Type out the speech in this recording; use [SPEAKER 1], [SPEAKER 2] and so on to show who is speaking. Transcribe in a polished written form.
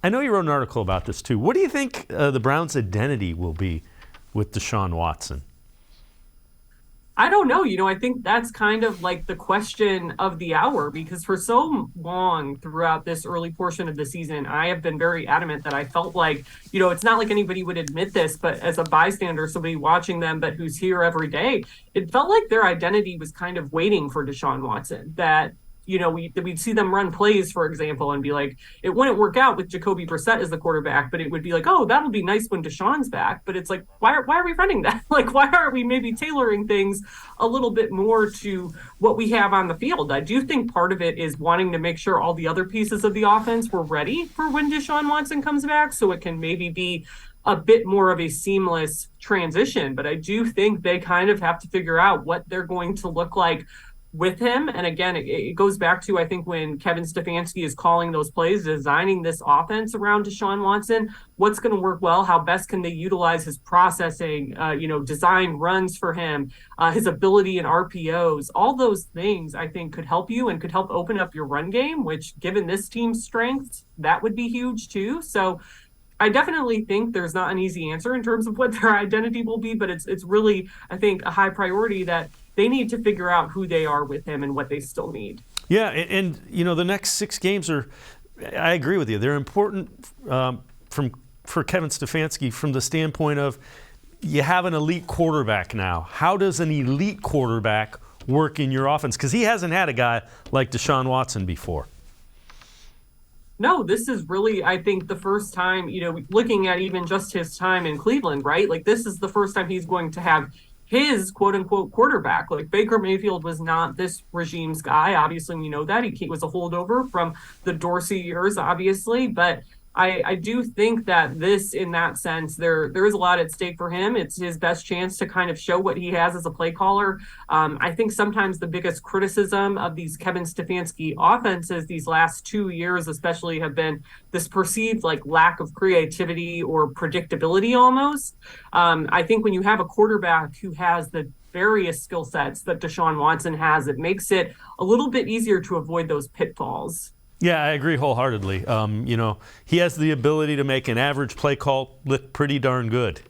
[SPEAKER 1] I know you wrote an article about this too. What do you think the Browns' identity will be with Deshaun Watson?
[SPEAKER 2] I don't know. I think that's kind of like the question of the hour because for so long throughout this early portion of the season, I have been very adamant that I felt like, it's not like anybody would admit this, but as a bystander, somebody watching them, but who's here every day, it felt like their identity was kind of waiting for Deshaun Watson. That we'd see them run plays, for example, and be like, it wouldn't work out with Jacoby Brissett as the quarterback, but it would be like, oh, that'll be nice when Deshaun's back. But it's like, why are we running that? Like, why aren't we maybe tailoring things a little bit more to what we have on the field? I do think part of it is wanting to make sure all the other pieces of the offense were ready for when Deshaun Watson comes back, so it can maybe be a bit more of a seamless transition. But I do think they kind of have to figure out what they're going to look like with him. And again, it goes back to, I think, when Kevin Stefanski is calling those plays, designing this offense around Deshaun Watson, what's going to work well, how best can they utilize his processing, design runs for him, his ability in RPOs, all those things I think could help you and could help open up your run game, which given this team's strengths, that would be huge too. So I definitely think there's not an easy answer in terms of what their identity will be, but it's really, I think, a high priority that they need to figure out who they are with him and what they still need.
[SPEAKER 1] Yeah, and the next 6 games are, I agree with you, they're important for Kevin Stefanski from the standpoint of you have an elite quarterback now. How does an elite quarterback work in your offense? Because he hasn't had a guy like Deshaun Watson before.
[SPEAKER 2] No, this is really, I think, the first time, looking at even just his time in Cleveland, right? Like, this is the first time he's going to have his quote-unquote quarterback. Like, Baker Mayfield was not this regime's guy. Obviously, we know that. He was a holdover from the Dorsey years, obviously. But I do think that this, in that sense, there is a lot at stake for him. It's his best chance to kind of show what he has as a play caller. I think sometimes the biggest criticism of these Kevin Stefanski offenses these last 2 years especially have been this perceived like lack of creativity or predictability almost. I think when you have a quarterback who has the various skill sets that Deshaun Watson has, it makes it a little bit easier to avoid those pitfalls.
[SPEAKER 1] Yeah, I agree wholeheartedly. He has the ability to make an average play call look pretty darn good.